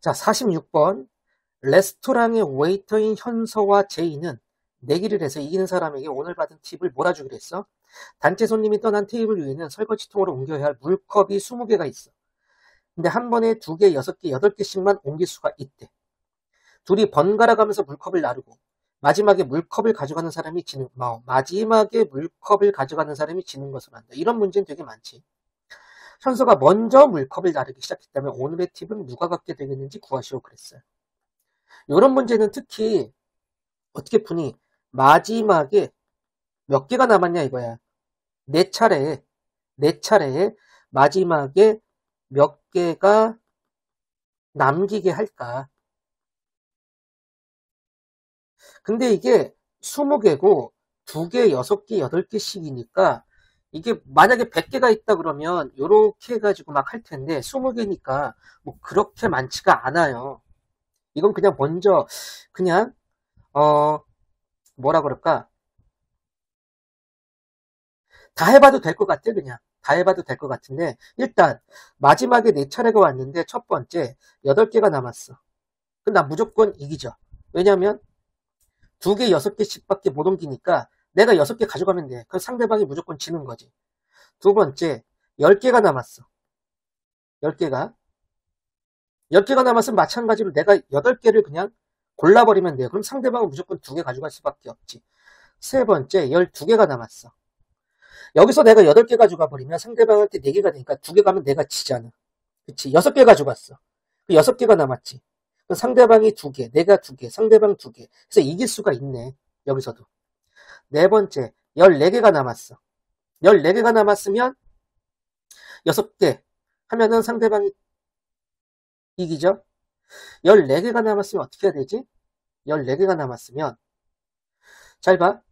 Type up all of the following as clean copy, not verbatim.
자, 46번. 레스토랑의 웨이터인 현서와 제이는 내기를 해서 이기는 사람에게 오늘 받은 팁을 몰아주기로 했어. 단체 손님이 떠난 테이블 위에는 설거지통으로 옮겨야 할 물컵이 20개가 있어. 근데 한 번에 2개, 6개, 8개씩만 옮길 수가 있대. 둘이 번갈아 가면서 물컵을 나르고 마지막에 물컵을 가져가는 사람이 지는 것으로 한다. 이런 문제는 되게 많지. 현서가 먼저 물컵을 나르기 시작했다면 오늘의 팁은 누가 갖게 되겠는지 구하시오 그랬어요. 이런 문제는 특히 어떻게 푸니? 마지막에 몇 개가 남았냐 이거야. 내 차례에 마지막에 몇 개가 남기게 할까? 근데 이게 20개고 2개, 6개, 8개씩이니까 이게 만약에 100개가 있다 그러면 요렇게 해가지고 막 할 텐데 20개니까 뭐 그렇게 많지가 않아요. 이건 그냥 먼저 그냥 뭐라 그럴까? 다 해봐도 될 것 같아 그냥. 다 해봐도 될 것 같은데 일단 마지막에 내 차례가 왔는데 첫 번째 8개가 남았어. 그럼 나 무조건 이기죠. 왜냐면 2개, 6개씩밖에 못 옮기니까 내가 6개 가져가면 돼. 그럼 상대방이 무조건 지는 거지. 두 번째, 10개가 남았어. 10개가. 10개가 남았으면 마찬가지로 내가 8개를 그냥 골라버리면 돼요. 그럼 상대방은 무조건 2개 가져갈 수밖에 없지. 세 번째, 12개가 남았어. 여기서 내가 8개 가져가 버리면 상대방한테 4개가 되니까 2개 가면 내가 지잖아. 그치? 6개 가져갔어. 6개가 남았지. 상대방이 2개, 내가 2개, 상대방 2개. 그래서 이길 수가 있네. 여기서도. 네 번째, 14개가 남았어. 14개가 남았으면 6개 하면은 상대방이 이기죠? 14개가 남았으면 어떻게 해야 되지? 14개가 남았으면 잘 봐.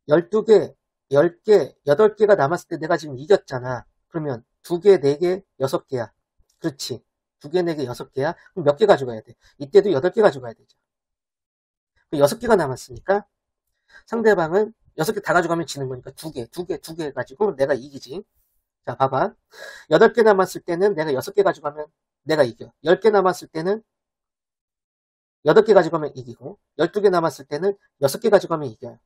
12개, 10개, 8개가 남았을 때 내가 지금 이겼잖아. 그러면 2개, 4개, 6개야. 그렇지. 2개, 4개, 6개야. 그럼 몇 개 가져가야 돼? 이때도 8개 가져가야 되죠. 6개가 남았으니까 상대방은 6개 다 가져가면 지는 거니까 2개 해가지고 내가 이기지. 자, 봐봐. 8개 남았을 때는 내가 6개 가져가면 내가 이겨. 10개 남았을 때는 8개 가져가면 이기고, 12개 남았을 때는 6개 가져가면 이겨요.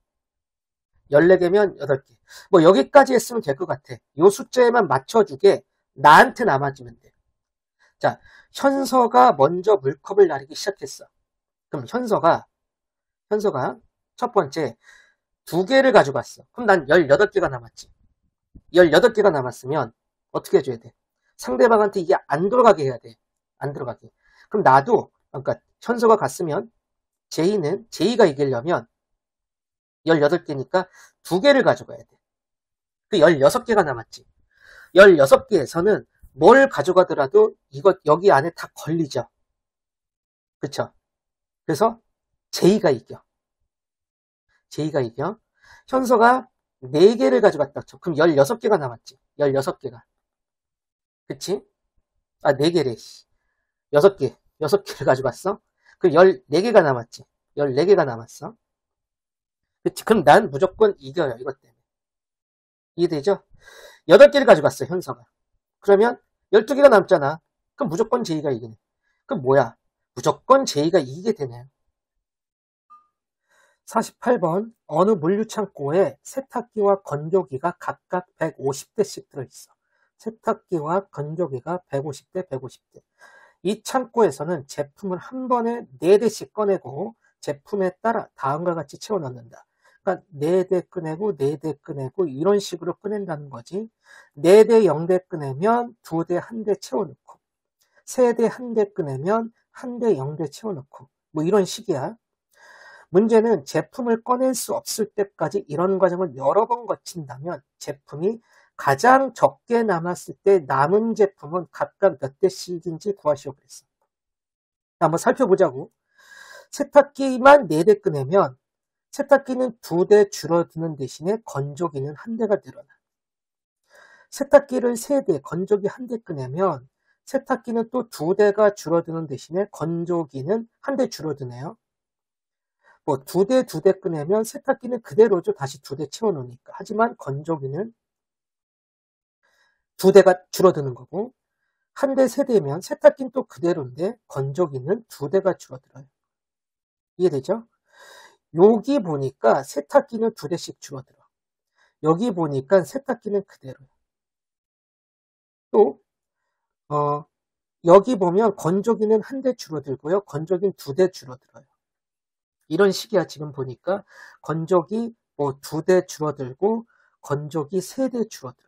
14개면 8개. 뭐 여기까지 했으면 될 것 같아. 요 숫자에만 맞춰주게 나한테 남아지면 돼. 자, 현서가 먼저 물컵을 나르기 시작했어. 그럼 현서가 첫 번째 2개를 가져갔어. 그럼 난 18개가 남았지. 18개가 남았으면 어떻게 해줘야 돼? 상대방한테 이게 안 들어가게 해야 돼. 안 들어가게. 그럼 나도, 그러니까 현서가 갔으면 제이가 이기려면 18개니까 2개를 가져가야 돼. 그 16개가 남았지. 16개에서는 뭘 가져가더라도 여기 안에 다 걸리죠. 그쵸? 그래서 제이가 이겨. 현서가 4개를 가져갔다 쳐. 그럼 16개가 남았지. 16개가. 그치? 아, 4개래. 6개를 가져갔어. 그럼 14개가 남았지. 14개가 남았어. 그치? 그럼 난 무조건 이겨요. 이것 때문에. 이해되죠? 8개를 가져갔어, 현서가. 그러면 12개가 남잖아. 그럼 무조건 제이가 이기네. 그럼 뭐야? 무조건 제이가 이기게 되네요. 48번. 어느 물류창고에 세탁기와 건조기가 각각 150대씩 들어있어. 세탁기와 건조기가 150대, 150대. 이 창고에서는 제품을 한 번에 4대씩 꺼내고 제품에 따라 다음과 같이 채워 넣는다. 그러니까 4대 꺼내고 4대 꺼내고 이런 식으로 꺼낸다는 거지. 4대 0대 꺼내면 2대 1대 채워 넣고 3대 1대 꺼내면 1대 0대 채워 넣고 뭐 이런 식이야. 문제는 제품을 꺼낼 수 없을 때까지 이런 과정을 여러 번 거친다면 제품이 가장 적게 남았을 때 남은 제품은 각각 몇 대씩인지 구하시오 그랬어. 한번 살펴보자고. 세탁기만 4대 꺼내면 세탁기는 2대 줄어드는 대신에 건조기는 1대가 늘어나. 세탁기를 3대, 건조기 1대 꺼내면 세탁기는 또 2대가 줄어드는 대신에 건조기는 1대 줄어드네요. 뭐 2대 꺼내면 세탁기는 그대로죠. 다시 2대 채워놓으니까. 하지만 건조기는 2대가 줄어드는 거고 한 대 세대면 세탁기는 또 그대로인데 건조기는 2대가 줄어들어요. 이해되죠? 여기 보니까 세탁기는 2대씩 줄어들어. 여기 보니까 세탁기는 그대로예요. 또 여기 보면 건조기는 1대 줄어들고요. 건조기는 2대 줄어들어요. 이런 식이야. 지금 보니까 건조기 뭐 2대 줄어들고 건조기 3대 줄어들어.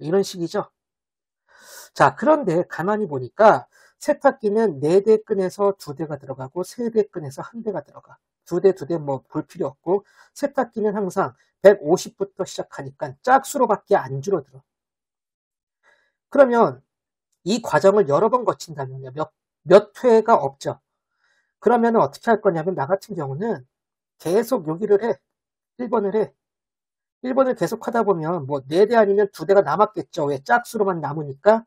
이런 식이죠. 자, 그런데 가만히 보니까 세탁기는 4대 끈에서 2대가 들어가고 3대 끈에서 1대가 들어가. 2대 뭐 볼 필요 없고 세탁기는 항상 150부터 시작하니까 짝수로밖에 안 줄어들어. 그러면 이 과정을 여러 번 거친다면요. 몇 회가 없죠. 그러면 어떻게 할 거냐면 나 같은 경우는 계속 여기를 해. 1번을 해. 1번을 계속 하다 보면 뭐 4대 아니면 2대가 남았겠죠. 왜? 짝수로만 남으니까.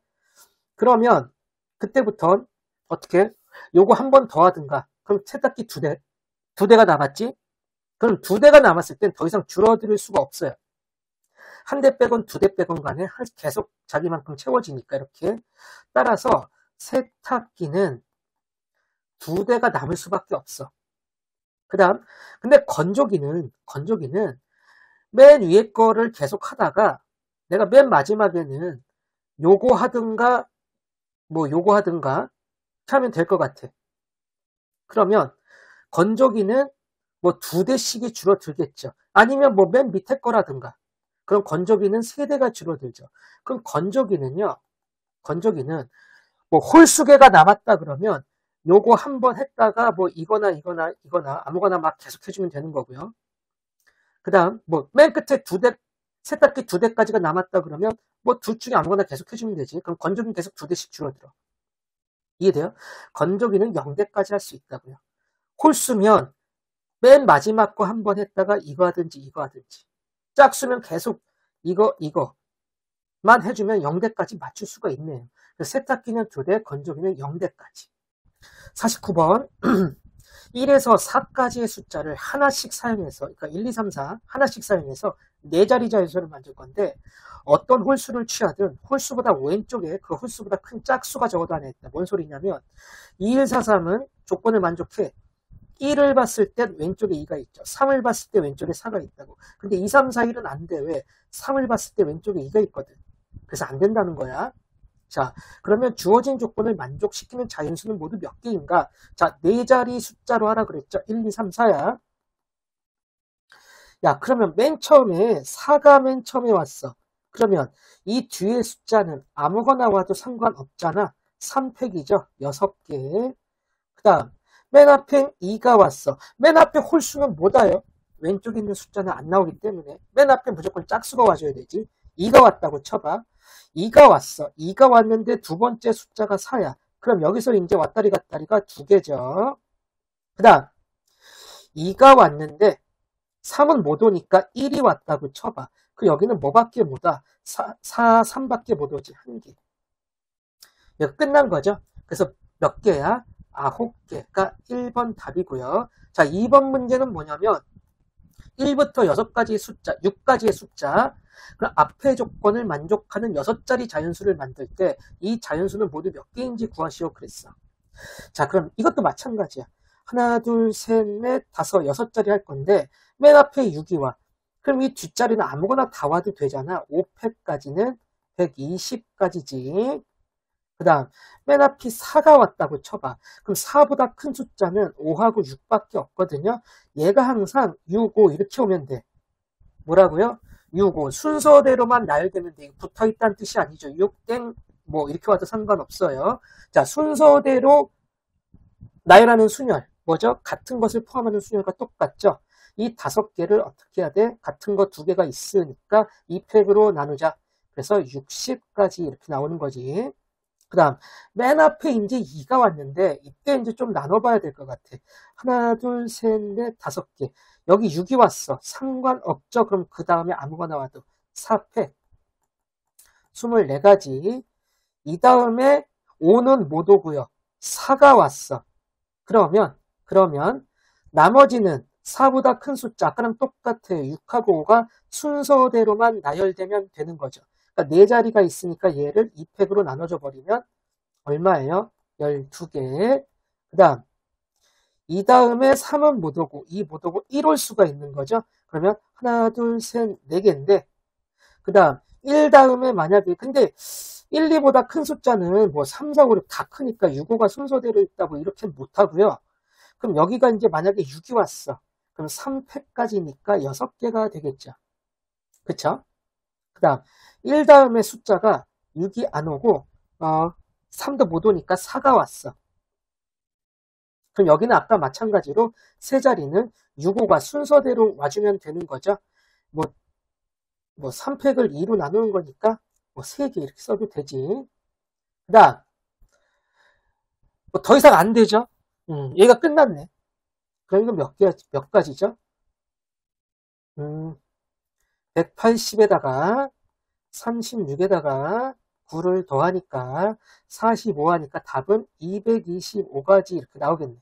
그러면 그때부터 어떻게? 요거 한 번 더 하든가. 그럼 세탁기 2대가 남았지? 그럼 2대가 남았을 땐 더 이상 줄어들 수가 없어요. 1대 빼건 2대 빼건 간에 계속 자기만큼 채워지니까 이렇게. 따라서 세탁기는 2대가 남을 수밖에 없어. 그 다음, 근데 건조기는 맨 위에 거를 계속 하다가 내가 맨 마지막에는 요거 하든가 요거 하든가 하면 될 것 같아. 그러면 건조기는 뭐 2대씩이 줄어들겠죠. 아니면 뭐 맨 밑에 거라든가. 그럼 건조기는 3대가 줄어들죠. 그럼 건조기는 뭐 홀수개가 남았다 그러면 요거 한 번 했다가 뭐 이거나 아무거나 막 계속 해주면 되는 거고요. 그 다음 뭐 맨 끝에 세탁기 2대까지가 남았다 그러면 뭐 둘 중에 아무거나 계속 해주면 되지. 그럼 건조기는 계속 2대씩 줄어들어. 이해돼요? 건조기는 0대까지 할 수 있다고요. 홀수면 맨 마지막 거 한 번 했다가 이거 하든지 짝수면 계속 이거만 해주면 0대까지 맞출 수가 있네요. 세탁기는 2대, 건조기는 0대까지. 49번 1에서 4까지의 숫자를 하나씩 사용해서, 그러니까 1, 2, 3, 4 하나씩 사용해서 4자리 자연수를 만들 건데 어떤 홀수를 취하든 홀수보다 왼쪽에 그 홀수보다 큰 짝수가 적어도 안 했다. 뭔 소리냐면 2, 1, 4, 3은 조건을 만족해. 1을 봤을 때 왼쪽에 2가 있죠. 3을 봤을 때 왼쪽에 4가 있다고. 근데 2, 3, 4, 1은 안 돼. 왜? 3을 봤을 때 왼쪽에 2가 있거든. 그래서 안 된다는 거야. 자, 그러면 주어진 조건을 만족시키는 자연수는 모두 몇 개인가? 자, 4자리 숫자로 하라 그랬죠. 1, 2, 3, 4야. 야, 그러면 맨 처음에 4가 맨 처음에 왔어. 그러면 이 뒤에 숫자는 아무거나 와도 상관없잖아. 3팩이죠. 6개. 그 다음 맨 앞에 2가 왔어. 맨 앞에 홀수는 뭐다요? 왼쪽에 있는 숫자는 안 나오기 때문에 맨 앞에 무조건 짝수가 와줘야 되지. 2가 왔다고 쳐봐. 2가 왔어. 2가 왔는데 두 번째 숫자가 4야. 그럼 여기서 이제 왔다리 갔다리가 2개죠. 그 다음 2가 왔는데 3은 못 오니까 1이 왔다고 쳐봐. 그 여기는 뭐밖에 못 와? 3밖에 못 오지. 1개. 여기 끝난 거죠. 그래서 몇 개야? 9개가 1번 답이고요. 자, 2번 문제는 뭐냐면 1부터 6가지의 숫자, 6가지의 숫자, 그럼 앞의 조건을 만족하는 6자리 자연수를 만들 때 이 자연수는 모두 몇 개인지 구하시오 그랬어. 자, 그럼 이것도 마찬가지야. 하나, 둘, 셋, 넷, 다섯, 6자리 할 건데 맨 앞에 6이 와. 그럼 이 뒷자리는 아무거나 다 와도 되잖아. 5팩까지는 120까지지. 그 다음 맨 앞이 4가 왔다고 쳐봐. 그럼 4보다 큰 숫자는 5하고 6밖에 없거든요. 얘가 항상 6, 5 이렇게 오면 돼. 뭐라고요? 6, 5 순서대로만 나열되면 돼. 붙어있다는 뜻이 아니죠. 6, 땡, 뭐 이렇게 와도 상관없어요. 자, 순서대로 나열하는 순열 뭐죠? 같은 것을 포함하는 순열과 똑같죠. 이 5개를 어떻게 해야 돼? 같은 거 2개가 있으니까 2팩으로 나누자. 그래서 60까지 이렇게 나오는 거지. 그 다음 맨 앞에 이제 2가 왔는데 이때 이제 좀 나눠봐야 될 것 같아. 하나, 둘, 셋, 넷, 5개. 여기 6이 왔어. 상관없죠. 그럼 그 다음에 아무거나 와도 4팩 24가지. 이 다음에 5는 못 오고요. 4가 왔어. 그러면 나머지는 4보다 큰 숫자 아까랑 똑같아요. 6하고 5가 순서대로만 나열되면 되는 거죠. 그러니까 4자리가 있으니까 얘를 2팩으로 나눠줘 버리면 얼마예요? 12개. 그 다음, 이 다음에 3은 못 오고, 2 못 오고, 1 올 수가 있는 거죠. 그러면 하나, 둘, 셋, 4개인데, 그 다음, 1 다음에 만약에, 근데 1, 2보다 큰 숫자는 뭐 3, 4, 5, 6 다 크니까 6, 5가 순서대로 있다고 이렇게 못하고요. 그럼 여기가 이제 만약에 6이 왔어. 그럼 3팩까지니까 6개가 되겠죠. 그쵸? 그 다음, 1 다음에 숫자가 6이 안 오고, 3도 못 오니까 4가 왔어. 그럼 여기는 아까 마찬가지로 세 자리는 6, 5가 순서대로 와주면 되는 거죠. 뭐 3팩을 2로 나누는 거니까 뭐 3개 이렇게 써도 되지. 그 다음, 뭐 더 이상 안 되죠? 얘가 끝났네. 그럼 이거 몇 가지죠? 180에다가 36에다가 9를 더하니까 45 하니까 답은 225가지 이렇게 나오겠네.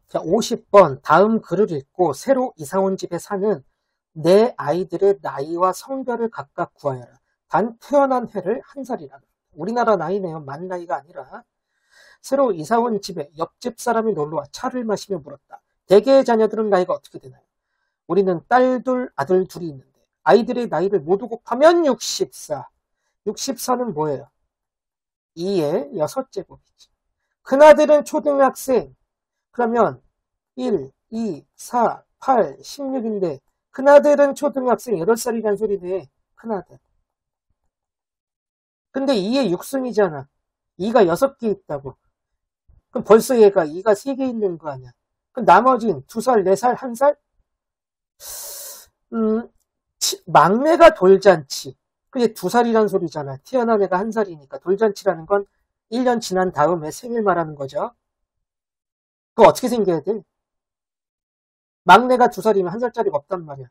자, 50번 다음 글을 읽고 새로 이사 온 집에 사는 내 아이들의 나이와 성별을 각각 구하여라. 단 태어난 해를 한 살이라. 우리나라 나이네요. 만 나이가 아니라. 새로 이사 온 집에 옆집 사람이 놀러와 차를 마시며 물었다. 대개의 자녀들은 나이가 어떻게 되나요? 우리는 딸 둘, 아들 둘이 있는데 아이들의 나이를 모두 곱하면 64. 64는 뭐예요? 2의 6제곱이지. 큰아들은 초등학생. 그러면 1, 2, 4, 8, 16인데 큰아들은 초등학생 8살이란 소리네. 큰아들. 근데 2의 6승이잖아. 2가 6개 있다고. 그럼 벌써 얘가 2가 3개 있는 거 아니야. 그럼 나머지는 2살, 4살, 1살? 막내가 돌잔치. 그게 2살이란 소리잖아. 태어난 애가 1살이니까. 돌잔치라는 건 1년 지난 다음에 생일 말하는 거죠. 그거 어떻게 생겨야 돼? 막내가 2살이면 1살짜리가 없단 말이야.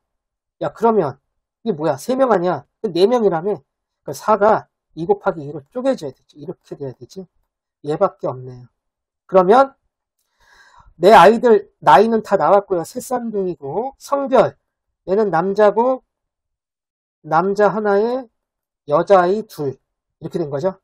야, 그러면 이게 뭐야? 3명 아니야? 4명이라며? 그 4가 2 곱하기 2로 쪼개져야 되지. 이렇게 돼야 되지. 얘밖에 없네요. 그러면 내 아이들 나이는 다 나왔고요. 새쌍둥이고 성별 얘는 남자고 남자 하나에 여자아이 둘 이렇게 된 거죠.